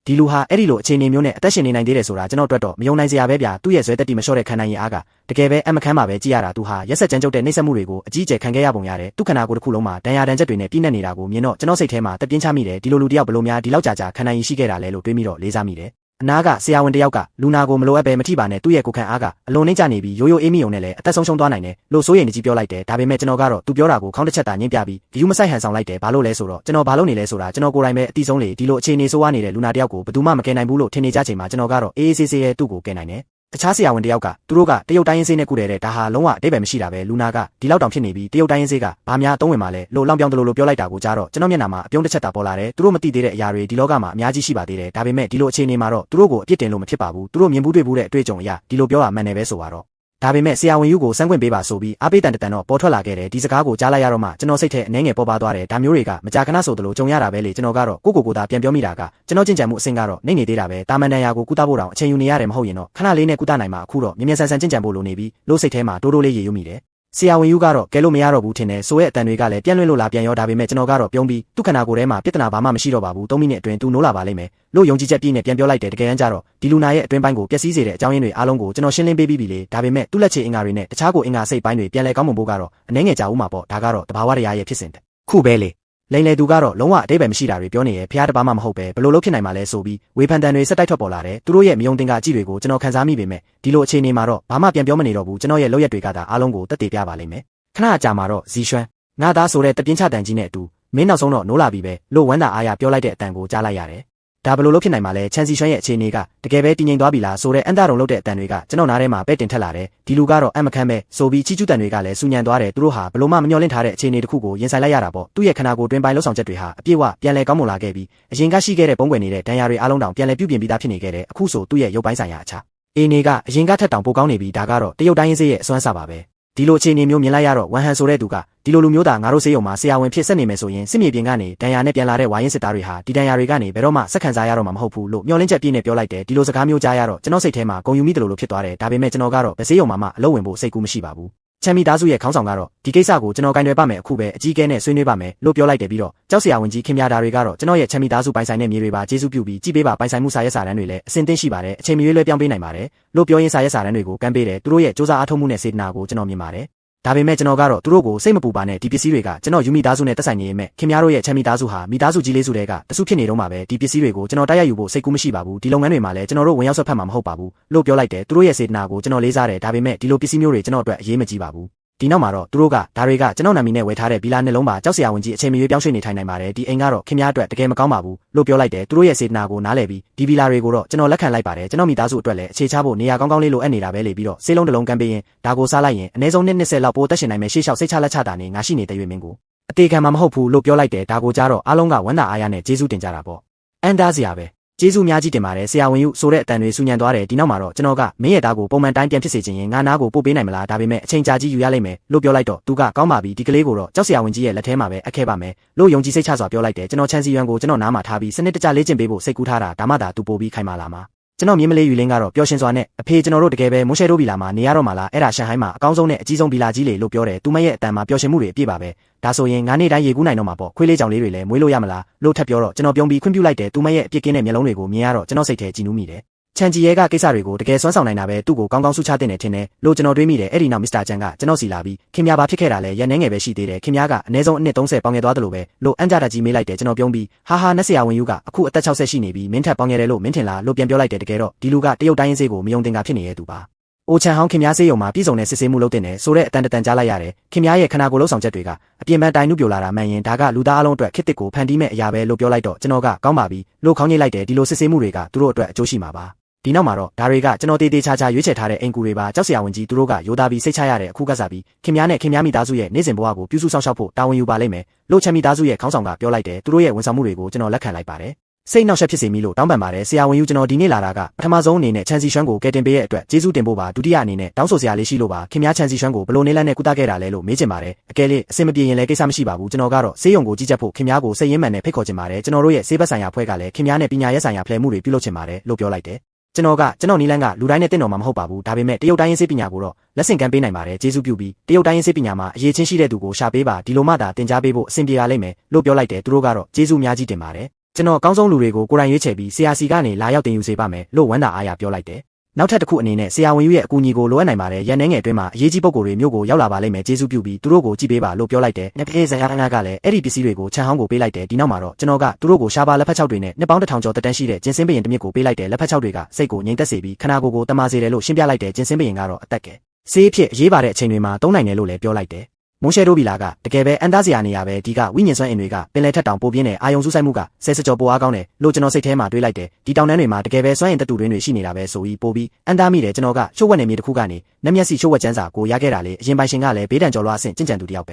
ဒီလူဟာအဲ့ဒီလိုအခြေအနေမျိုးနဲ့အသက်ရှင်နေနိုင်သေးတယ်ဆိုတာကျွန်တော်အတွက်တော့မယုံနိုင်စရာပဲဗျာသူ့ရဲ့ဇွဲတက်တီမလျှော့တဲ့ခံနိုင်ရအားကတကယ်ပဲအမခမ်းပါပဲကြည့်ရတာသူဟာရက်ဆက်ကြမ်းကြုတ်တဲ့နှိမ့်ဆက်မှုတွေကိုအကြီးအကျယ်ခံခဲ့ရပုံရတယ်သူခန္ဓာကိုယ်တစ်ခုလုံးမှာဒဏ်ရာဒဏ်ချက်တွေနဲ့ပြည့်နှက်နေတာကိုမြင်တော့ကျွန်တော်စိတ်ထဲမှာတက်ပြင်းချမိတယ်ဒီလိုလူတယောက်ဘလို့များဒီလောက်ကြာကြာခံနိုင်ရရှိခဲ့တာလဲလို့တွေးမိတော့လေးစားမိတယ်အနာကဆရာဝန်တယောက်ကလူနာကိုမလိုအပ်ပဲမထိပါနဲ့သူ့ရဲ့ကိုယ်ခံအားကအလွန်နှိမ့်ချနေပြီးရိုးရိုးအေးမိုံနဲ့လည်းအသက်ဆုံးရှုံးသွားနိုင်တယ်လို့စိုးရိမ်နေကြီးပြောလိုက်တယ်ဒါပေမဲ့ကျွန်တော်ကတော့သူပြောတာကိုခေါင်းတစ်ချက်သာညှင်းပြပြီးဂယူးမဆိုင်ဟန်ဆောင်လိုက်တယ်ဘာလို့လဲဆိုတော့ကျွန်တော်ဘာလို့နေလဲဆိုတာကျွန်တော်ကိုယ်တိုင်ပဲအတိဆုံးလေဒီလိုအခြေအနေဆိုးဝါးနေတဲ့လူနာတယောက်ကိုဘယ်သူမှမကယ်နိုင်ဘူးလို့ထင်နေကြချိန်မှာကျွန်တော်ကတော့အေးအေးဆေးဆေးရဲ့သူ့ကိုကယ်နိုင်တယ်တခြားဆရာဝန်တယောက်ကသူတို့ကတရုတ်တိုင်းရင်းဆေးနဲ့ကုတယ်တဲ့ဒါဟာလုံးဝအတိတ်ပဲမရှိတာပဲလူနာကဒီလောက်တောင်ဖြစ်နေပြီးတရုတ်တိုင်းရင်းဆေးကဘာများအသုံးဝင်မှာလဲလို့လောင်ပြောင်းတလို့ပြောလိုက်တာကိုကြားတော့ကျွန်တော်မျက်နှာမှာအပြုံးတစ်ချက်သာပေါ်လာတယ်သူတို့မသိသေးတဲ့အရာတွေဒီလောကမှာအများကြီးရှိပါသေးတယ်ဒါပေမဲ့ဒီလိုအခြေအနေမှာတော့သူတို့ကိုအပြစ်တင်လို့မဖြစ်ပါဘူးသူတို့မြင်ဘူးတွေ့ဘူးတဲ့အတွေ့အကြုံအရာဒီလိုပြောတာမှန်တယ်ပဲဆိုပါတော့ဒါပေမဲ့ဆရာဝန်ယူကိုစမ်းခွင့်ပေးပါဆိုပြီးအားပေးတန်တန်တော့ပေါ်ထွက်လာခဲ့တယ်ဒီစကားကိုကြားလိုက်ရတော့မှကျွန်တော်စိတ်ထဲအနှဲငယ်ပေါ်ပါသွားတယ်ဒါမျိုးတွေကမကြာခဏဆိုသလိုကြုံရတာပဲလေကျွန်တော်ကတော့ကိုသာပြန်ပြောမိတာကကျွန်တော်ကျင့်ကြံမှုအဆင့်ကတော့နေနေသေးတာပဲတာမန်တန်ရာကိုကုသဖို့တောင်အချိန်ယူနေရတယ်မဟုတ်ရင်တော့ခဏလေးနဲ့ကုသနိုင်မှာအခုတော့မြင်မြန်ဆန်ဆန်ကျင့်ကြံဖို့လိုနေပြီလို့စိတ်ထဲမှာတိုးတိုးလေးရေယူမိတယ်ဆရာဝန်ယူကတော့ကဲလို့မရတော့ဘူးထင်တယ်ဆိုရဲ့အတန်တွေကလည်းပြန့်လွင့်လို့လာပြန်ရောဒါပေမဲ့ကျွန်တော်ကတော့ပြုံးပြီးသူ့ခန္ဓာကိုယ်ထဲမှာပြဿနာဘာမှမရှိတော့ပါဘူး3မိနစ်အတွင်းသူနိုးလာပါလိမ့်မယ်လို့ယုံကြည်ချက်ပြည့်နဲ့ပြန်ပြောလိုက်တယ်တကယ်တမ်းကျတော့ဒီလူနာရဲ့အတွင်းပိုင်းကိုပျက်စီးစေတဲ့အကြောင်းရင်းတွေအားလုံးကိုကျွန်တော်ရှင်းလင်းပေးပြီးပြီလေဒါပေမဲ့သူ့လက်ချေအင်္ဂါတွေနဲ့တခြားကိုအင်္ဂါစိတ်ပိုင်းတွေပြန်လဲကောင်းမွန်ဖို့ကတော့အနှဲငယ်ကြာဦးမှာပေါ့ဒါကတော့တဘာဝတရားရဲ့ဖြစ်စဉ်ခုပဲလေလိန်လေသူကတော့လုံးဝအတိတ်ပဲမရှိတာတွေပြောနေရဲ့ဖျားတပါမှမဟုတ်ပဲဘလို့လို့ဖြစ်နိုင်မှာလဲဆိုပြီးဝေဖန်တန်တွေစက်တိုက်ထွက်ပေါ်လာတယ်သူတို့ရဲ့မယုံတင်ကအကြည့်တွေကိုကျွန်တော်ခန်းစားမိပေမဲ့ဒီလိုအခြေအနေမှာတော့ဘာမှပြန်ပြောမနေတော့ဘူးကျွန်တော်ရဲ့လောက်ရက်တွေကသာအားလုံးကိုတက်တည်ပြပါလိမ့်မယ်ခဏကြာမှာတော့ဇီရွှမ်းငါသားဆိုတဲ့တပြင်းချတန်ကြီးနဲ့အတူမင်းနောက်ဆုံးတော့နိုးလာပြီပဲလို့ဝမ်းသာအားရပြောလိုက်တဲ့အတန်ကိုကြားလိုက်ရတယ်ဒါဘလို့လို့ဖြစ်နိုင်မှာလဲချန်စီရွှမ်းရဲ့အခြေအနေကတကယ်ပဲတည်ငြိမ်သွားပြီလားဆိုတဲ့အန်တာရုံလုပ်တဲ့အတန်တွေကကျွန်တော်နားထဲမှာပဲ့တင်ထက်လာတယ်ဒီလူကတော့အမခမ်းပဲဆိုပြီးချီကျူးတန်တွေကလည်းစူညံသွားတယ်သူတို့ဟာဘလို့မှမမျှော်လင့်ထားတဲ့အခြေအနေတစ်ခုကိုရင်ဆိုင်လိုက်ရတာပေါ့သူ့ရဲ့ခန္ဓာကိုယ်တွင်ပိုင်းလှုပ်ဆောင်ချက်တွေဟာအပြည့်အဝပြန်လဲကောင်းမွန်လာခဲ့ပြီးအရင်ကရှိခဲ့တဲ့ပုံကွယ်နေတဲ့ဒဏ်ရာတွေအားလုံးတောင်ပြန်လဲပြုပြင်ပြီးသားဖြစ်နေခဲ့တယ်အခုဆိုသူ့ရဲ့ရုပ်ပိုင်းဆိုင်ရာအခြားအေနေကအရင်ကထက်တောင်ပိုကောင်းနေပြီဒါကတော့တရုတ်တိုင်းရင်းစေးရဲ့အစွမ်းစားပါပဲဒီလိုအခြေအနေမျိုးမြင်လိုက်ရတော့ဝန်ဟန်ဆိုတဲ့သူကဒီလိုလူမျိုးသားငါတို့ဆေးရုံမှာဆရာဝန်ဖြစ်ဆက်နေမယ်ဆိုရင်စစ်မြေပြင်ကနေဒဏ်ရာနဲ့ပြန်လာတဲ့ဝါရင်စစ်သားတွေဟာဒီဒဏ်ရာတွေကနေဘယ်တော့မှစက်ခံစားရတော့မှာမဟုတ်ဘူးလို့မျှော်လင့်ချက်ပြည့်နဲ့ပြောလိုက်တယ်ဒီလိုစကားမျိုးကြားရတော့ကျွန်တော်စိတ်ထဲမှာဂုဏ်ယူမိတယ်လို့ဖြစ်သွားတယ်ဒါပေမဲ့ကျွန်တော်ကတော့ဆေးရုံမှာမှအလုပ်ဝင်ဖို့စိတ်ကူးမရှိပါဘူးချမ်းမီသားစုရဲ့ခေါင်းဆောင်ကတော့ဒီကိစ္စကိုကျွန်တော်ကင်တွယ်ပါမယ်အခုပဲအကြီးအကဲနဲ့ဆွေးနွေးပါမယ်လို့ပြောလိုက်တယ်ပြီးတော့ကျောက်ဆရာဝန်ကြီးခင်ဗျာဓာတွေကတော့ကျွန်တော်ရဲ့ချမ်းမီသားစုပိုင်ဆိုင်တဲ့မြေတွေပါကျေးဇူးပြုပြီးကြည်ပေးပါပိုင်ဆိုင်မှုစာရွက်စာတမ်းတွေလည်းအစင်သင့်ရှိပါတယ်အချိန်မရွေးလွှဲပြောင်းပေးနိုင်ပါတယ်လို့ပြောရင်းစာရွက်စာတမ်းတွေကိုကမ်းပေးတယ်သူတို့ရဲ့စ조사အားထုတ်မှုနဲ့စေတနာကိုကျွန်တော်မြင်ပါတယ်ဒါပေမဲ့ကျွန်တော်ကတော့သူတို့ကိုစိတ်မပူပါနဲ့ဒီပစ္စည်းတွေကကျွန်တော်ယူမိသားစုနဲ့တက်ဆိုင်နေမဲ့ခင်ဗျားတို့ရဲ့ချမ်းမိသားစုဟာမိသားစုကြီးလေးစုတွေကတစုဖြစ်နေတော့မှာပဲဒီပစ္စည်းတွေကိုကျွန်တော်တိုက်ရိုက်ယူဖို့စိတ်ကူးမရှိပါဘူးဒီလုပ်ငန်းတွေမှာလည်းကျွန်တော်တို့ဝင်ရောက်ဆွတ်ဖက်မှာမဟုတ်ပါဘူးလို့ပြောလိုက်တယ်သူတို့ရဲ့စေတနာကိုကျွန်တော်လေးစားတယ်ဒါပေမဲ့ဒီလိုပစ္စည်းမျိုးတွေကျွန်တော်အတွက်အရေးမကြီးပါဘူးဒီနောက်မှာတော့သူတို့ကဒါတွေကကျွန်တော်နာမည်နဲ့ဝယ်ထားတဲ့ဘီလာနှလုံးပါကြောက်စရာဝင်ကြီးအချိန်မရွေးပြောင်းရွှေ့နေထိုင်နိုင်ပါတယ်ဒီအိမ်ကတော့ခင်ဗျားအတွက်တကယ်မကောင်းပါဘူးလို့ပြောလိုက်တယ်သူတို့ရဲ့စေတနာကိုနားလည်ပြီးဒီဘီလာတွေကိုတော့ကျွန်တော်လက်ခံလိုက်ပါတယ်ကျွန်တော်မိသားစုအတွက်လည်းအခြေချဖို့နေရာကောင်းကောင်းလေးလိုအပ်နေတာပဲလေပြီးတော့ဆေးလုံးတစ်လုံးကမ်းပေးရင်ဒါကိုစားလိုက်ရင်အနည်းဆုံး20လောက်ပိုတက်ရှင်နိုင်မယ်ရှေ့လျှောက်စိတ်ချလက်ချတာနေငါရှိနေတဲ့ရွေမင်းကိုအသေးခံမှာမဟုတ်ဘူးလို့ပြောလိုက်တယ်ဒါကိုကြားတော့အားလုံးကဝမ်းသာအားရနဲ့ကျေးဇူးတင်ကြတာပေါ့အန်ဒါစရာပဲကျေးဇူးများကြီးတင်ပါတယ်ဆရာဝန်ယူဆိုတဲ့အတန်တွေစူညံသွားတယ်ဒီနောက်မှာတော့ကျွန်တော်ကမင်းရဲ့သားကိုပုံမှန်တိုင်းပြန်ဖြစ်စေချင်ရင်ငါနားကိုပို့ပေးနိုင်မလားဒါပေမဲ့အချိန်ကြာကြီးယူရလိမ့်မယ်လို့ပြောလိုက်တော့သူကကောင်းပါပြီဒီကလေးကိုတော့ကြောက်ဆရာဝန်ကြီးရဲ့လက်ထဲမှာပဲအပ်ခဲ့ပါမယ်လို့ယုံကြည်စိတ်ချစွာပြောလိုက်တယ်ကျွန်တော်ချန်စီယွမ်ကိုကျွန်တော်နားမှာထားပြီးစနစ်တကျလေ့ကျင့်ပေးဖို့စိတ်ကူးထားတာဒါမှသာသူပို့ပြီးခိုင်မာလာမှာကျွန်တော်မြင်းမလေးယူလင်းကတော့ပျော်ရှင်စွာနဲ့အဖေကျွန်တော်တို့တကယ်ပဲမွန်ရှယ်တို့ဘီလာမှာနေရတော့မှာလားအဲ့ဒါရှန်ဟိုင်းမှာအကောင်းဆုံးနဲ့အကြီးဆုံးဘီလာကြီးလေလို့ပြောတယ်သူမရဲ့အတန်မှာပျော်ရှင်မှုတွေအပြည့်ပါပဲဒါဆိုရင်ငါးနေ့တိုင်းရေကူးနိုင်တော့မှာပေါ့ခွေးလေးကြောင်လေးတွေလည်းမွေးလို့ရမလားလို့ထပ်ပြောတော့ကျွန်တော်ပြုံးပြီးခွင့်ပြုလိုက်တယ်သူမရဲ့အပြစ်ကင်းတဲ့မျက်လုံးတွေကိုမြင်ရတော့ကျွန်တော်စိတ်ထဲကြည်နူးမိတယ်ချန်ဂျီရဲကကိစ္စတွေကိုတကယ်စွမ်းဆောင်နိုင်တာပဲသူ့ကိုကောင်းကောင်းဆုချတင်တယ်ထင်တယ်လို့ကျွန်တော်တွေးမိတယ်အဲ့ဒီနောက်မစ္စတာချန်ကကျွန်တော်စီလာပြီးခင်ဗျားဘာဖြစ်ခဲ့တာလဲရန်နေငယ်ပဲရှိသေးတယ်ခင်ဗျားကအနည်းဆုံးအနှစ်30ပေါင်ငယ်သွားတယ်လို့ပဲလို့အန်ဂျာတာကြီးမေးလိုက်တယ်ကျွန်တော်ပြုံးပြီးဟာဟာနက်ဆရာဝန်ယူကအခုအသက်60ရှိနေပြီမင်းထက်ပေါင်ငယ်တယ်လို့မင်းထင်လားလို့ပြန်ပြောလိုက်တယ်တကယ်တော့ဒီလူကတရုတ်တိုင်းရင်းစေးကိုမယုံတင်တာဖြစ်နေတဲ့သူပါအိုချန်ဟောင်းခင်ဗျားစေးရုံမှာပြည်စုံတဲ့စစ်ဆေးမှုလုပ်တင်တယ်ဆိုတဲ့အတန်တန်ကြားလိုက်ရတယ်ခင်ဗျားရဲ့ခန္ဓာကိုယ်လုံးဆောင်ချက်တွေကအပြင်ပန်းတိုင်နုပြိုလာတာမှန်ရင်ဒါကလူသားအလုံးအတွက်ခစ်တစ်ကိုဖန်တီးမဲ့အရာပဲလို့ပြောလိုက်တော့ကျွန်တော်ကကောင်းပါပြီလို့ခေါင်းညှိလိုက်တယ်ဒီလိုစစ်ဆေးမှုတွေကသူတို့အတွက်အကျိုးရှိမှာပါဒီနောက်မှာတော့ဒါတွေကကျွန်တော်တေးသေးချာချာရွေးချယ်ထားတဲ့အင်ကူတွေပါကြောက်စရာဝင်ကြီးသူတို့ကရိုးသားပြီးစိတ်ချရတဲ့အခုကစားပြီးခင်ဗျားနဲ့ခင်ဗျားမိသားစုရဲ့နေ့စဉ်ဘဝကိုပြုစုဆောင်ရှောက်ဖို့တာဝန်ယူပါလိမ့်မယ်လို့ချမ်းမိသားစုရဲ့ခေါင်းဆောင်ကပြောလိုက်တယ်သူတို့ရဲ့ဝန်ဆောင်မှုတွေကိုကျွန်တော်လက်ခံလိုက်ပါတယ်စိတ်နှောက်ယှက်ဖြစ်စေမိလို့တောင်းပန်ပါတယ်ဆရာဝန်ယူကျွန်တော်ဒီနေ့လာတာကပထမဆုံးအနေနဲ့ချန်စီရွှမ်းကိုကယ်တင်ပေးရဲ့အတွက်ကျေးဇူးတင်ဖို့ပါဒုတိယအနေနဲ့တောင်းဆိုစရာလေးရှိလို့ပါခင်ဗျားချန်စီရွှမ်းကိုဘလို့နေလန်းနဲ့ကုသခဲ့တာလဲလို့မေးချင်ပါတယ်အကယ်၍အဆင်မပြေရင်လည်းကိစ္စမရှိပါဘူးကျွန်တော်ကတော့ဆေးရုံကိုကြီးကြပ်ဖို့ခင်ဗျားကိုစိတ်ရင်းမှန်နဲ့ဖိတ်ခေါ်ချင်ပါတယ်ကျွန်တော်တို့ရဲ့ဆေးဘက်ဆိုင်ရာဖွဲ့ကလည်းခင်ဗျားနဲ့ပညာရေးဆိုင်ရာဖလှယ်မှုတွေပြုလုပ်ချင်ပါတယ်လို့ပြောလိုက်တယ်ကျွန်တော်နီလန်းကလူတိုင်းနဲ့တင့်တော်မှာမဟုတ်ပါဘူးဒါပေမဲ့တရုတ်တိုင်းရင်းစေးပညာကိုတော့လက်ဆင့်ကမ်းပေးနိုင်ပါတယ်ကျေးဇူးပြုပြီးတရုတ်တိုင်းရင်းစေးပညာမှာအရေးချင်းရှိတဲ့သူကိုရှာပေးပါဒီလိုမှသာတင် जा ပေးဖို့အဆင်ပြေရလိမ့်မယ်လို့ပြောလိုက်တယ်သူတို့ကတော့ကျေးဇူးများကြီးတင်ပါတယ် ကျွန်တော်အကောင်းဆုံးလူတွေကိုကိုယ်တိုင်ရွေးချယ်ပြီးဆရာစီကနေလာရောက်တင်ယူစေပါမယ်လို့ဝမ်းသာအားရပြောလိုက်တယ်နောက်ထပ်တစ်ခုအနေနဲ့ဆရာဝန်ကြီးရဲ့အကူအညီကိုလိုအပ်နိုင်ပါတယ်ရန်နေငယ်အတွင်းမှာအရေးကြီးပုံကိုယ်တွေမျိုးကိုရောက်လာပါလိမ့်မယ်ကျေးဇူးပြုပြီးသူတို့ကိုကြည့်ပေးပါလို့ပြောလိုက်တယ်နှစ်ဖေးဇာယာကလည်းအဲ့ဒီပစ္စည်းတွေကိုခြံဟောင်းကိုပေးလိုက်တယ်ဒီနောက်မှာတော့ကျွန်တော်ကသူတို့ကိုရှားပါလက်ဖက်ချောက်တွေနဲ့နှစ်ပေါင်း1000ကျော်တက်တန်းရှိတဲ့ကျင်းစင်းဘရင်တစ်မြစ်ကိုပေးလိုက်တယ်လက်ဖက်ချောက်တွေကစိတ်ကိုငြိမ်သက်စေပြီးခနာကိုယ်ကိုတမာစေတယ်လို့ရှင်းပြလိုက်တယ်ကျင်းစင်းဘရင်ကတော့အသက်ကဆေးဖြစ်အရေးပါတဲ့အချိန်တွေမှာသုံးနိုင်တယ်လို့လည်းပြောလိုက်တယ်မွန်ရှဲတို့ဘီလာကတကယ်ပဲအန်သားစရာနေရပဲဒီကဝိညာဉ်စွမ်းအင်တွေကပင်လယ်ထက်တောင်ပိုပြင်းတဲ့အာယုံစူးစိုက်မှုကဆယ်စကြောပိုအားကောင်းတယ်လို့ကျွန်တော်စိတ်ထဲမှာတွေးလိုက်တယ်ဒီတောင်တန်းတွေမှာတကယ်ပဲစွမ်းအင်တက်တူတွင်းတွေရှိနေတာပဲဆိုပြီးပိုပြီးအန်သားမိတယ်ကျွန်တော်ကရှို့ဝက်နယ်မြေတစ်ခုကနေနက်မျက်စီရှို့ဝက်ကျန်းစာကိုရခဲ့တာလေအရင်ပိုင်ရှင်ကလည်းဘေးဒဏ်ကျော်လွှားအဆင့်ကျင့်ကြံသူတယောက်ပ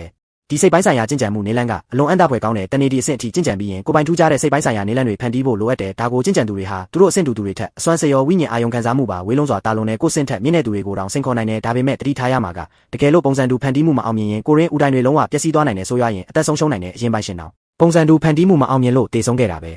ဲဒီစိတ်ပိုင်းဆိုင်ရာကျင့်ကြံမှုနေလန်းကအလွန်အံ့တဖွယ်ကောင်းတဲ့တနေဒီအဆင့်အထိကျင့်ကြံပြီးရင်ကိုပိုင်ထူးခြားတဲ့စိတ်ပိုင်းဆိုင်ရာနေလန်းတွေဖန်တီးဖို့လိုအပ်တယ်ဒါကိုကျင့်ကြံသူတွေဟာသူတို့အဆင့်တူတွေထက်အစွမ်းစရောဝိညာဉ်အာယုံခံစားမှုပါဝေးလုံးစွာတာလွန်တဲ့ကိုယ်စင့်ထက်မြင့်တဲ့သူတွေကိုတောင်စိန်ခေါ်နိုင်တယ်ဒါပေမဲ့တတိထားရမှာကတကယ်လို့ပုံစံတူဖန်တီးမှုမအောင်မြင်ရင်ကိုရင်းဦးတိုင်းတွေလုံးဝပျက်စီးသွားနိုင်တယ်ဆိုရရင်အသက်ဆုံးရှုံးနိုင်တဲ့အရင်ပိုင်ရှင်တောင်ပုံစံတူဖန်တီးမှုမအောင်မြင်လို့တေဆုံးခဲ့တာပ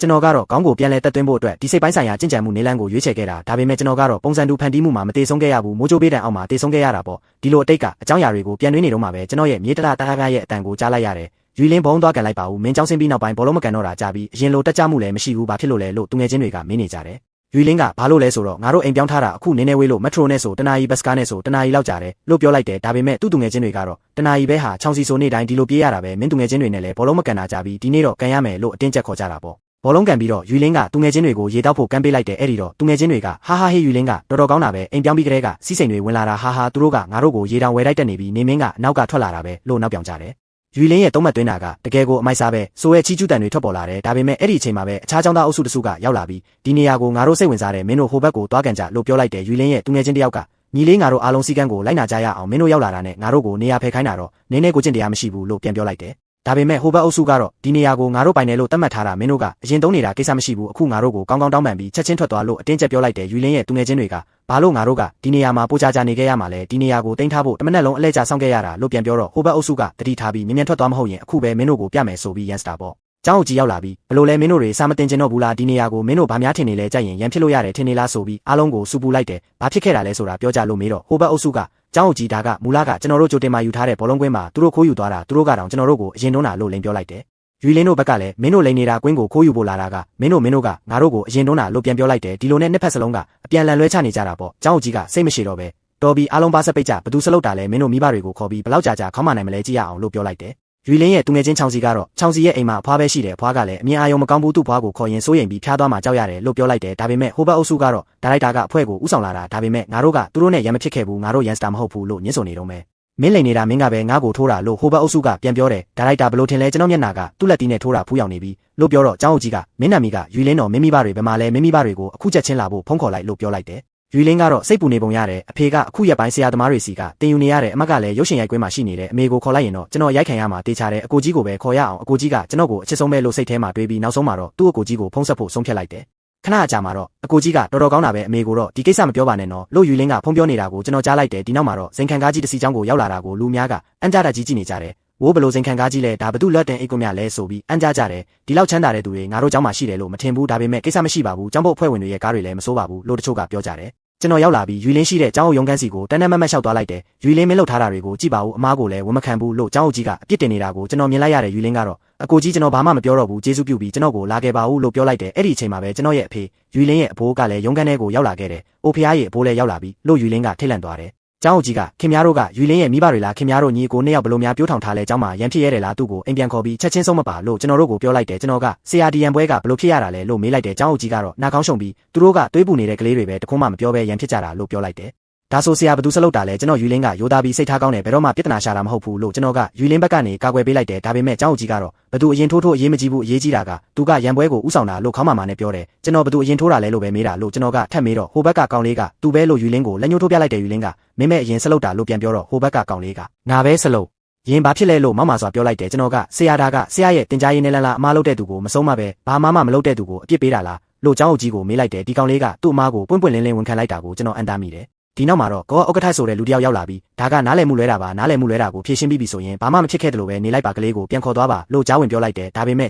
ဲကျွန်တော်ကတော့ခေါင်းကိုပြန်လဲတက်သွင်းဖို့အတွက်ဒီစိတ်ပိုင်းဆိုင်ရာကျင့်ကြံမှုနေလန်းကိုရွေးချယ်ခဲ့တာဒါပေမဲ့ကျွန်တော်ကတော့ပုံစံတူဖန်တီးမှုမှာမတေဆုံးခဲ့ရဘူးမိုးကြိုးပေးတံအောက်မှာတေဆုံးခဲ့ရတာပေါ့ဒီလိုအတိတ်ကအကြောင်းအရာတွေကိုပြန်နှွေးနေတော့မှပဲကျွန်တော်ရဲ့မြေတရတာကားရဲ့အတန်ကိုကြားလိုက်ရတယ်ရွေလင်းဘုံသွားကန်လိုက်ပါဦးမင်းเจ้าဆင်းပြီးနောက်ပိုင်းဘောလုံးမကန်တော့တာကြားပြီးအရင်လိုတက်ကြမှုလည်းမရှိဘူးဘာဖြစ်လို့လဲလို့သူငယ်ချင်းတွေကမင်းနေကြတယ်ရွေလင်းကဘာလို့လဲဆိုတော့ငါတို့အိမ်ပြောင်းထားတာအခုနည်းနည်းဝေးလို့မက်ထရိုနဲ့ဆိုတနာရီဘတ်စကားနဲ့ဆိုတနာရီလောက်ကြာတယ်လို့ပြောလိုက်တယ်ဒါပေမဲ့သူ့သူငယ်ချင်းတွေကတော့တနာရီပဲဟာချောင်းစီဆိုနေတိုင်းဒီလိုပြေးရတာပဲမင်းသူငယ်ချင်းတွေနဲ့လည်းဘောလုံးမကန်တာကြားပြီးဒီနေ့တော့ကန်ရမယ်လို့အတင်းကျပ်ခေါ်ကြတာပေါ့ဘောလုံးကန်ပြီးတော့ရွေလင်းကသူငယ်ချင်းတွေကိုရေတောက်ဖို့ကမ်းပေးလိုက်တယ်အဲ့ဒီတော့သူငယ်ချင်းတွေကဟာဟာဟေးရွေလင်းကတော်တော်ကောင်းတာပဲအိမ်ပြောင်းပြီးကလေးကစီးစိမ်တွေဝင်လာတာဟာဟာသူတို့ကငါတို့ကိုရေတောင်ဝယ်တိုက်တက်နေပြီးနေမင်းကနောက်ကထွက်လာတာပဲလို့နောက်ပြောင်ကြတယ်ရွေလင်းရဲ့သုံးမှတ်သွင်းတာကတကယ်ကိုအမိုက်စားပဲဆိုရဲချီကျူးတန်တွေထွက်ပေါ်လာတယ်ဒါပေမဲ့အဲ့ဒီအချိန်မှာပဲအခြားចောင်းသားအုပ်စုတစုကရောက်လာပြီးဒီနေရာကိုငါတို့စိတ်ဝင်စားတယ်မင်းတို့ဟိုဘက်ကိုသွားကန်ကြလို့ပြောလိုက်တယ်ရွေလင်းရဲ့သူငယ်ချင်းတယောက်ကညီလေးငါတို့အားလုံးစီကန်းကိုလိုက်နာကြရအောင်မင်းတို့ရောက်လာတာနဲ့ငါတို့ကိုနေရာဖယ်ခိုင်းတာတော့နင်းနဲ့ကိုကျင့်တရားမရှိဘူးလို့ပြန်ပြောလိုက်တယ်ဒါပေမဲ့ဟိုဘက်အုပ်စုကတော့ဒီနေရာကိုငါတို့ပိုင်တယ်လို့သတ်မှတ်ထားတာမင်းတို့ကအရင်သုံးနေတာကိစ္စမရှိဘူးအခုငါတို့ကိုကောင်းကောင်းတောင်းပန်ပြီးချက်ချင်းထွက်သွားလို့အတင်းကျပ်ပြောလိုက်တယ်ရွေလင်းရဲ့သူငယ်ချင်းတွေကဘာလို့ငါတို့ကဒီနေရာမှာပိုချာချာနေခဲ့ရမှာလဲဒီနေရာကိုတင်ထားဖို့တမနက်လုံးအလဲကျဆောင်းခဲ့ရတာလို့ပြန်ပြောတော့ဟိုဘက်အုပ်စုကတတိထားပြီးမြ мян ထွက်သွားမဟုတ်ရင်အခုပဲမင်းတို့ကိုပြမယ်ဆိုပြီးရန်စတာပေါ့ကျောင်းအုပ်ကြီးရောက်လာပြီးဘလို့လဲမင်းတို့တွေစာမတင်ကျင်တော့ဘူးလားဒီနေရာကိုမင်းတို့ဘာများထင်နေလဲကြိုက်ရင်ရန်ဖြစ်လို့ရတယ်ထင်နေလားဆိုပြီးအားလုံးကိုစူပူလိုက်တယ်ဘာဖြစ်ခဲ့တာလဲဆိုတာပြောကြလို့မေးတော့ဟိုဘက်အုပ်စုကကျောင်းအုပ်ကြီးဒါကမူလကကျွန်တော်တို့ကြိုတင်မှယူထားတဲ့ဘောလုံးကွင်းမှာသူတို့ခိုးယူသွားတာသူတို့ကတောင်ကျွန်တော်တို့ကိုအရင်တုန်းကလို့လိန်ပြောလိုက်တယ်ရွေလင်းတို့ဘက်ကလည်းမင်းတို့လိန်နေတာကွင်းကိုခိုးယူဖို့လာတာကမင်းတို့ကငါတို့ကိုအရင်တုန်းကလို့ပြန်ပြောလိုက်တယ်ဒီလိုနဲ့နှစ်ဖက်စလုံးကအပြန်လန်လွဲချနေကြတာပေါ့ကျောင်းအုပ်ကြီးကစိတ်မရှိတော့ပဲတော်ပြီးအားလုံးပါဆက်ပိတ်ကြဘသူစလုတ်တာလဲမင်းတို့မိဘတွေကိုခေါ်ပြီးဘလောက်ကြာကြာခေါင်းမနိုင်မလဲကြည့်ရအောင်လို့ပြောလိုက်တယ်ရွေလင်းရဲ့သူငယ်ချင်းချောင်းစီကတော့ချောင်းစီရဲ့အိမ်မှာအဖွားပဲရှိတယ်အဖွားကလည်းအမြင်အာရုံမကောင်းဘူးသူ့ဖွားကိုခေါ်ရင်စိုးရိမ်ပြီးဖျားသွားမှကြောက်ရတယ်လို့ပြောလိုက်တယ်ဒါပေမဲ့ဟိုဘက်အုပ်စုကတော့ဒါရိုက်တာကအဖွဲ့ကိုဥဆောင်လာတာဒါပေမဲ့ငါတို့ကသူတို့နဲ့ရံမဖြစ်ခဲ့ဘူးငါတို့ရန်စတာမဟုတ်ဘူးလို့ညှင်းဆိုနေတော့မယ်မင်းလိန်နေတာမင်းကပဲငါ့ကိုထိုးတာလို့ဟိုဘက်အုပ်စုကပြန်ပြောတယ်ဒါရိုက်တာဘလို့ထင်လဲကျွန်တော်မျက်နှာကသူ့လက်တီးနဲ့ထိုးတာဖူးရောက်နေပြီလို့ပြောတော့ကျောင်းအုပ်ကြီးကမင်းနာမီကရွေလင်းတော်မင်းမိဘတွေဘယ်မှာလဲမင်းမိဘတွေကိုအခုချက်ချင်းလာဖို့ဖုန်းခေါ်လိုက်လို့ပြောလိုက်တယ်ရွေလင်းကတော့စိတ်ပူနေပုံရတယ်အဖေကအခုရက်ပိုင်းဆရာသမားတွေစီကတင်ယူနေရတဲ့အမကလည်းရုပ်ရှင်ရိုက်ကွင်းမှာရှိနေတဲ့အမေကိုခေါ်လိုက်ရင်တော့ကျွန်တော်ရိုက်ခံရမှာတေးချတယ်အကိုကြီးကိုပဲခေါ်ရအောင်အကိုကြီးကကျွန်တော်ကိုအချစ်ဆုံးပဲလို့စိတ်ထဲမှာတွေးပြီးနောက်ဆုံးမှာတော့သူ့အကိုကြီးကိုဖုန်းဆက်ဖို့ဆုံးဖြတ်လိုက်တယ်ခဏအကြာမှာတော့အကိုကြီးကတော်တော်ကောင်းတာပဲအမေကိုတော့ဒီကိစ္စမပြောပါနဲ့နော်လို့ရွေလင်းကဖုန်းပြောနေတာကိုကျွန်တော်ကြားလိုက်တယ်ဒီနောက်မှာတော့စိန်ခံကားကြီးတစ်စီးချောင်းကိုရောက်လာတာကိုလူများကအန်ကြတာကြီးကြည့်နေကြတယ်ဝိုးဘလို့စိန်ခံကားကြီးလဲဒါဘသူလက်တင်အိတ်ကွမြလဲဆိုပြီးအန်ကြကြတယ်ဒီလောက်ချမ်းသာတဲ့သူတွေငါတို့เจ้าမှာရှိတယ်လို့မထင်ဘူးဒါပေမဲ့ကိစ္စမရှိပါဘူးเจ้าဘုတ်အဖွဲ့ဝင်တွေရဲ့ကားတွေလည်းမစိုးပါဘူးလို့တချို့ကပြောကြတယ်ကျွန်တော်ရောက်လာပြီးရွေလင်းရှိတဲ့ကျောင်းအုပ်ရုံးခန်းစီကိုတန်းတန်းမတ်မတ်လျှောက်သွားလိုက်တယ်ရွေလင်းမင်းလှုပ်ထားတာတွေကိုကြည့်ပါဦးအမားကိုလည်းဝန်မခံဘူးလို့ကျောင်းအုပ်ကြီးကအပြစ်တင်နေတာကိုကျွန်တော်မြင်လိုက်ရတဲ့ရွေလင်းကတော့အကိုကြီးကျွန်တော်ဘာမှမပြောတော့ဘူးကျေးဇူးပြုပြီးကျွန်တော်ကိုလာခဲ့ပါဦးလို့ပြောလိုက်တယ်အဲ့ဒီအချိန်မှာပဲကျွန်တော်ရဲ့အဖေရွေလင်းရဲ့အဖိုးကလည်းရုံးခန်းထဲကိုရောက်လာခဲ့တယ်အိုဖျားရဲ့အဖိုးလည်းရောက်လာပြီးလို့ရွေလင်းကထိတ်လန့်သွားတယ်ကျောင်းအုပ်ကြီးကခင်ဗျားတို့ကရွေလင်းရဲ့မိဘတွေလားခင်ဗျားတို့ညီကိုနှစ်ယောက်ဘလို့များပြိုးထောင်ထားလဲကျောင်းမှာရန်ဖြစ်ရတယ်လားသူ့ကိုအိမ်ပြန်ခေါ်ပြီးချက်ချင်းဆုံးမပါလို့ကျွန်တော်တို့ကိုပြောလိုက်တယ်ကျွန်တော်ကဆရာဒီယန်ပွဲကဘလို့ဖြစ်ရတာလဲလို့မေးလိုက်တယ်ကျောင်းအုပ်ကြီးကတော့နှာခေါင်းရှုံပြီးသူတို့ကတွေးပူနေတဲ့ကလေးတွေပဲတခုမှမပြောဘဲရန်ဖြစ်ကြတာလို့ပြောလိုက်တယ်ဒါဆိုဆရာဘသူစလုတ်တာလဲကျွန်တော်ရွေလင်းကရိုးသားပြီးစိတ်ထားကောင်းတယ်ဘယ်တော့မှပြဿနာရှာတာမဟုတ်ဘူးလို့ကျွန်တော်ကရွေလင်းဘက်ကနေကာကွယ်ပေးလိုက်တယ်ဒါပေမဲ့ကျောင်းအုပ်ကြီးကတော့ဘသူအရင်ထိုးအရေးမကြီးဘူးအရေးကြီးတာကသူကရန်ပွဲကိုဥဆောင်တာလို့ခေါင်းမာမာနဲ့ပြောတယ်ကျွန်တော်ဘသူအရင်ထိုးတာလဲလို့ပဲမေးတာလို့ကျွန်တော်ကထပ်မေးတော့ဟိုဘက်ကကောင်လေးကသူပဲလို့ရွေလင်းကိုလက်ညှိုးထိုးပြလိုက်တယ်ရွေလင်းကမင်းမဲ့အရင်စလုတ်တာလို့ပြန်ပြောတော့ဟိုဘက်ကကောင်လေးကငါပဲစလုတ်ရင်ဘာဖြစ်လဲလို့မောက်မာစွာပြောလိုက်တယ်ကျွန်တော်ကဆရာကဆရာရဲ့တင် जा ရေးနဲ့လန်းလာအမားလုပ်တဲ့သူကိုမဆုံးမပဲဘာမှမလုပ်တဲ့သူကိုအပြစ်ပေးတာလားလို့ကျောင်းအုပ်ကြီးကိုမေးလိုက်တယ်ဒီကောင်လေးကသူ့အမားကိုပွင့်ပွင့်လင်းလင်းဝန်ခံလိုက်တာကိုကျွန်တော်အံ့သားမိတယ်ဒီနောက်မှာတော့ကောဥက္ကဋ္ဌဆိုတဲ့လူတစ်ယောက်ရောက်လာပြီးဒါကနားလည်မှုလွဲတာပါနားလည်မှုလွဲတာကိုဖြေရှင်းပြီးပြီဆိုရင်ဘာမှမဖြစ်ခဲ့တယ်လို့ပဲနေလိုက်ပါကလေးကိုပြန်ခေါ်သွားပါလို့ကြားဝင်ပြောလိုက်တယ်ဒါပေမ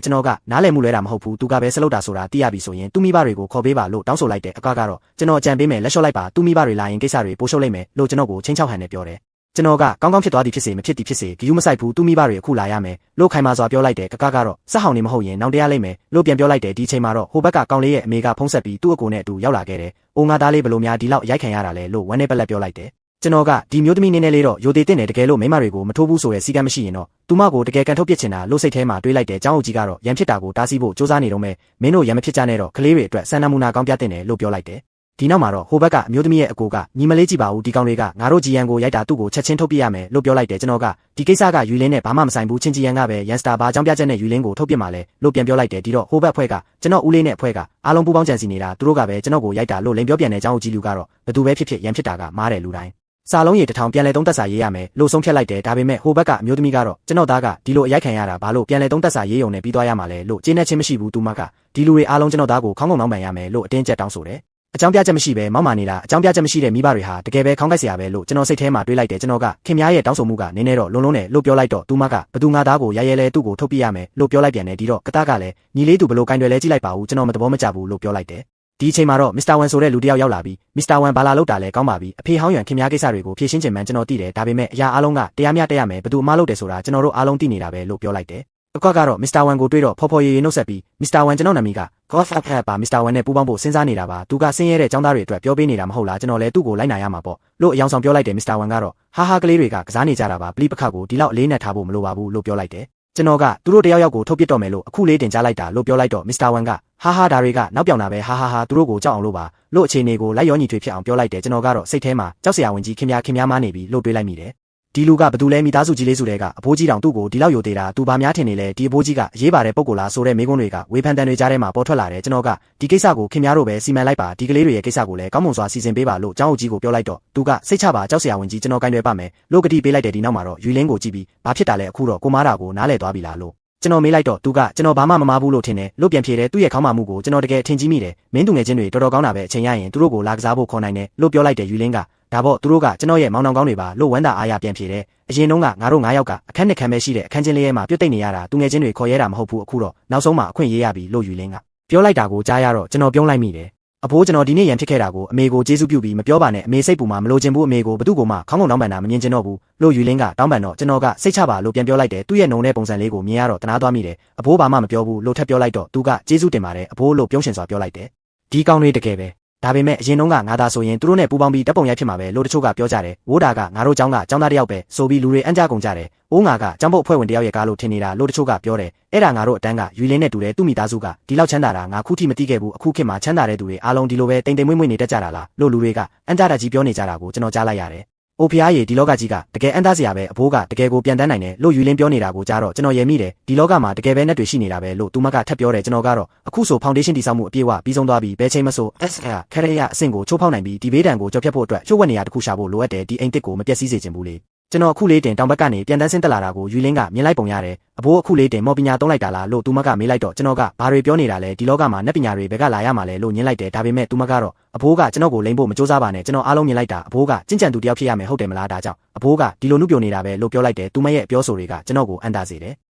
ဲ့ကျွန်တော်ကနားလည်မှုလွဲတာမဟုတ်ဘူးသူကပဲစလုတ်တာဆိုတာသိရပြီဆိုရင်သူ့မိဘတွေကိုခေါ်ပေးပါလို့တောင်းဆိုလိုက်တယ်အကကတော့ကျွန်တော်အကြံပေးမယ်လက်လျှော့လိုက်ပါသူ့မိဘတွေလာရင်ကိစ္စတွေပိုရှုပ်လိုက်မယ်လို့ကျွန်တော်ကိုချင်းချောက်ဟန်နဲ့ပြောတယ် ကျွန်တော်ကကောင်းကောင်းဖြစ်သွားသည်ဖြစ်စေမဖြစ်သည်ဖြစ်စေဂယူးမဆိုင်ဘူးသူမိဘတွေအခုလာရမယ်လို့ခိုင်မာစွာပြောလိုက်တယ်ကကတော့စက်ဟောင်နေမဟုတ်ရင်နောင်တရားလိမ့်မယ်လို့ပြန်ပြောလိုက်တယ်ဒီချိန်မှာတော့ဟိုဘက်ကကောင်းလေးရဲ့အမေကဖုံးဆက်ပြီးသူ့အကိုနဲ့အတူရောက်လာခဲ့တယ်။အိုငါသားလေးဘလို့များဒီလောက်ရိုက်ခံရတာလဲလို့ဝမ်းနဲ့ပလက်ပြောလိုက်တယ်။ကျွန်တော်ကဒီမျိုးသမီးနည်းနည်းလေးတော့ယိုသေးတဲ့တကယ်လို့မိမတွေကိုမထိုးဘူးဆိုတဲ့စီကံမရှိရင်တော့သူမကိုတကယ်ကန်ထုတ်ပစ်ချင်တာလို့စိတ်ထဲမှာတွေးလိုက်တယ်။ကျောင်းအုပ်ကြီးကတော့ရံဖြစ်တာကိုတားဆီးဖို့စူးစမ်းနေတော့မယ်မင်းတို့ရံမဖြစ်ကြနဲ့တော့ကလေးတွေအတွက်စံနမူနာကောင်းပြတင်တယ်လို့ပြောလိုက်တယ်။ဒီနောက်မှာတော့ဟိုဘက်ကအမျိုးသမီးရဲ့အကိုကညီမလေးကြည့်ပါဦးဒီကောင်တွေကငါတို့ဂျီယန်ကိုရိုက်တာသူ့ကိုချက်ချင်းထုတ်ပြရမယ်လို့ပြောလိုက်တယ်ကျွန်တော်ကဒီကိစ္စကယူလင်းနဲ့ဘာမှမဆိုင်ဘူးချင်းဂျီယန်ကပဲရန်စတာဘာအကြောင်းပြချက်နဲ့ယူလင်းကိုထုတ်ပြမှာလဲလို့ပြန်ပြောလိုက်တယ်ဒီတော့ဟိုဘက်အဖွဲ့ကကျွန်တော်ဦးလေးနဲ့အဖွဲ့ကအားလုံးပူးပေါင်းကြံစီနေတာသူတို့ကပဲကျွန်တော်ကိုရိုက်တာလို့လိန်ပြောပြန်တဲ့အကြောင်းအကြီးလူကတော့ဘသူပဲဖြစ်ဖြစ်ရန်ဖြစ်တာကမားတယ်လူတိုင်းစာလုံးရေ1000ပြန်လဲသုံးသက်စာရေးရမယ်လို့ဆုံးဖြတ်လိုက်တယ်ဒါပေမဲ့ဟိုဘက်ကအမျိုးသမီးကတော့ကျွန်တော်သားကဒီလိုအရိုက်ခံရတာဘာလို့ပြန်လဲသုံးသက်စာရေးရုံနဲ့ပြီးသွားရမှာလဲလို့ကျေးနဲ့ချင်းမရှိဘူးသူမကဒီလူတွေအားလုံးကျွန်တော်သားကိုခေါင်းငုံနှောင်းပန်ရမယ်လို့အတင်းကျပ်တောင်းဆိုတယ်အကြောင်းပြချက်မရှိပဲမောက်မာနေတာအကြောင်းပြချက်မရှိတဲ့မိဘတွေဟာတကယ်ပဲခေါင်းကိုက်စရာပဲလို့ကျွန်တော်စိတ်ထဲမှာတွေးလိုက်တယ်ကျွန်တော်ကခင်များရဲ့တောင်းဆိုမှုကနည်းနည်းတော့လုံးလုံးနဲ့လို့ပြောလိုက်တော့သူမကဘသူငါသားကိုရဲရဲလဲသူ့ကိုထုတ်ပြရမယ်လို့ပြောလိုက်ပြန်တယ်ဒီတော့ကတားကလည်းညီလေးသူဘလို့ကင်တွေလဲကြည့်လိုက်ပါဦးကျွန်တော်မသဘောမကျဘူးလို့ပြောလိုက်တယ်ဒီအချိန်မှာတော့မစ္စတာဝန်ဆိုတဲ့လူတစ်ယောက်ရောက်လာပြီးမစ္စတာဝန်ဘာလာလောက်တာလဲကောင်းပါပြီအဖေဟောင်းရန်ခင်များကိစ္စတွေကိုဖြေရှင်းချင်မှန်းကျွန်တော်သိတယ်ဒါပေမဲ့အရာအားလုံးကတရားမျှတရမယ်ဘသူအမားလုပ်တယ်ဆိုတာကျွန်တော်တို့အားလုံးသိနေတာပဲလို့ပြောလိုက်တယ်အကွက်ကတော့မစ္စတာဝန်ကိုတွေးတော့ဖော်ဖော်ရေရေနှုတ်ဆက်ပြီးမစ္စတာဝန်ကျွန်တော်နာမည်က Godfather ပါမစ္စတာဝန်နဲ့ပူးပေါင်းဖို့စဉ်းစားနေတာပါသူကဆင်းရဲတဲ့ចောင်းသားတွေအတွက်ပြောပေးနေတာမဟုတ်လားကျွန်တော်လည်းသူ့ကိုလိုက်နိုင်ရမှာပေါ့လို့အယောင်ဆောင်ပြောလိုက်တယ်မစ္စတာဝန်ကတော့ဟာဟာကလေးတွေကကစားနေကြတာပါပလိပခကိုဒီလောက်အလေးနဲ့ထားဖို့မလိုပါဘူးလို့ပြောလိုက်တယ်ကျွန်တော်ကသူတို့တယောက်ယောက်ကိုထုတ်ပစ်တော့မယ်လို့အခုလေးတင်ကြားလိုက်တာလို့ပြောလိုက်တော့မစ္စတာဝန်ကဟာဟာဒါတွေကနောက်ပြောင်တာပဲဟာဟာဟာသူတို့ကိုကြောက်အောင်လို့ပါလို့အခြေအနေကိုလိုက်ရောညီထွေဖြစ်အောင်ပြောလိုက်တယ်ကျွန်တော်ကတော့စိတ်ထဲမှာကြောက်စရာဝင်ကြီးခင်များမားနေပြီလို့တွေးလိုက်မိတယ်ဒီလူကဘသူလဲမိသားစုကြီးလေးစုတွေကအဖိုးကြီးတောင်သူ့ကိုဒီလောက်ယိုသေးတာသူဘာများထင်နေလဲဒီအဖိုးကြီးကအရေးပါတဲ့ပုံကိုလားဆိုတဲ့မိကွန်းတွေကဝေဖန်တန်တွေကြားထဲမှာပေါ်ထွက်လာတယ်ကျွန်တော်ကဒီကိစ္စကိုခင်များတို့ပဲစီမံလိုက်ပါဒီကလေးတွေရဲ့ကိစ္စကိုလည်းကောင်းမွန်စွာစီစဉ်ပေးပါလို့ကျောင်းအုပ်ကြီးကိုပြောလိုက်တော့သူကစိတ်ချပါကြောက်စရာဝင်ကြီးကျွန်တော်ကိုင်းတွယ်ပါမယ်လို့ကတိပေးလိုက်တယ်ဒီနောက်မှာတော့ယူလင်းကိုကြည့်ပြီးဘာဖြစ်တာလဲအခုတော့ကိုမားတာကိုနားလဲသွားပြီလားလို့ကျွန်တော်မေးလိုက်တော့သူကကျွန်တော်ဘာမှမမားဘူးလို့ထင်တယ်လို့ပြန်ဖြေတယ်သူ့ရဲ့ခေါင်းမာမှုကိုကျွန်တော်တကယ်ထင်ကြီးမိတယ်မင်းသူငယ်ချင်းတွေတော်တော်ကောင်းတာပဲအချိန်ရရင်သူတို့ကိုလာကစားဖို့ခေါ်နိုင်တယ်လို့ပြောလိုက်တယ်ယူလင်းကဒါပေါ့သူတို့ကကျွန်တော်ရဲ့မောင်နှောင်ကောင်းတွေပါလို့ဝမ်းသာအားရပြန်ဖြေတယ်အရင်တုန်းကငါတို့9ယောက်ကအခန်းနှစ်ခန်းပဲရှိတဲ့အခန်းချင်းလေးထဲမှာပြုတ်တိတ်နေရတာသူငယ်ချင်းတွေခေါ်ရဲတာမဟုတ်ဘူးအခုတော့နောက်ဆုံးမှအခွင့်ရေးရပြီလို့ယူလင်းကပြောလိုက်တာကိုကြားရတော့ကျွန်တော်ပြုံးလိုက်မိတယ်အဖိုးကျွန်တော်ဒီနေ့ရန်ဖြစ်ခဲ့တာကိုအမေကိုကျေးဇူးပြုပြီးမပြောပါနဲ့အမေစိတ်ပူမှာမလိုချင်ဘူးအမေကိုဘသူ့ကိုမှခေါင်းငုံတောင်းပန်တာမမြင်ချင်တော့ဘူးလို့ယူလင်းကတောင်းပန်တော့ကျွန်တော်ကစိတ်ချပါလို့ပြန်ပြောလိုက်တယ်သူ့ရဲ့နှုံတဲ့ပုံစံလေးကိုမြင်ရတော့တနာသွားမိတယ်အဖိုးဘာမှမပြောဘူးလို့ထပ်ပြောလိုက်တော့သူကကျေးဇူးတင်ပါတယ်အဖိုးလို့ပြုံးရှင်စွာပြောလိုက်တယ်ဒီကောင်းလေးတကယ်ပဲဒါပေမဲ့အရင်တုန်းကငါသာဆိုရင်သူတို့နဲ့ပူးပေါင်းပြီးတပ်ပုံရိုက်ဖြစ်မှာပဲလို့တချို့ကပြောကြတယ်ဝိုးတာကငါတို့ကျောင်းကကျောင်းသားတစ်ယောက်ပဲဆိုပြီးလူတွေအံ့ကြကုန်ကြတယ်အိုးငါကကျောင်းပုတ်အဖွဲ့ဝင်တစ်ယောက်ရဲ့ကားလို့ထင်နေတာလို့တချို့ကပြောတယ်အဲ့ဒါငါတို့အတန်းကယူလင်းနဲ့တူတယ်သူ့မိသားစုကဒီလောက်ချမ်းသာတာငါခုထိမသိခဲ့ဘူးအခုခေတ်မှာချမ်းသာတဲ့သူတွေအားလုံးဒီလိုပဲတိမ်တိမ်မွေ့မွေ့နေတတ်ကြတာလားလို့လူတွေကအံ့ကြတာကြီးပြောနေကြတာကိုကျွန်တော်ကြားလိုက်ရတယ်အိုဖျားရည်ဒီလောကကြီးကတကယ်အံ့သားစရာပဲအဖိုးကတကယ်ကိုပြန်တန်းနိုင်တယ်လို့ယူလင်းပြောနေတာကိုကြားတော့ကျွန်တော်ရယ်မိတယ်ဒီလောကမှာတကယ်ပဲနဲ့တွေ့ရှိနေတာပဲလို့သူမကထပ်ပြောတယ်ကျွန်တော်ကတော့အခုဆိုဖောင်ဒေးရှင်းတည်ဆောက်မှုအပြည့်အဝပြီးဆုံးသွားပြီဘယ်ချိန်မှဆို SR ခရရအဆင့်ကိုချိုးဖောက်နိုင်ပြီးဒီဘေးဒဏ်ကိုကြော်ဖြတ်ဖို့အတွက်ချိုးဝက်နေရတစ်ခုရှာဖို့လိုအပ်တယ်ဒီအိမ်တစ်ကိုမပျက်စီးစေချင်ဘူးလေကျွန်တော်အခုလေးတင်တောင်ဘက်ကနေပြန်တန်းဆင်းတက်လာတာကိုယူလင်းကမြင်လိုက်ပုံရတယ်အဘိုးအခုလေးတင်မော်ပညာသုံးလိုက်တာလားလို့သူမကမေးလိုက်တော့ကျွန်တော်ကဘာတွေပြောနေတာလဲဒီလောကမှာနက်ပညာတွေဘယ်ကလာရမှာလဲလို့ညင်းလိုက်တယ်ဒါပေမဲ့သူမကတော့အဘိုးကကျွန်တော်ကိုလိမ့်ဖို့မစူးစမ်းပါနဲ့ကျွန်တော်အားလုံးမြင်လိုက်တာအဘိုးကကျင့်ကြံသူတယောက်ဖြစ်ရမယ်ဟုတ်တယ်မလားဒါကြောင့်အဘိုးကဒီလိုနှုတ်ပြနေတာပဲလို့ပြောလိုက်တယ်သူမရဲ့ပြောဆိုတွေကကျွန်တော်ကိုအံ့တာစေတယ်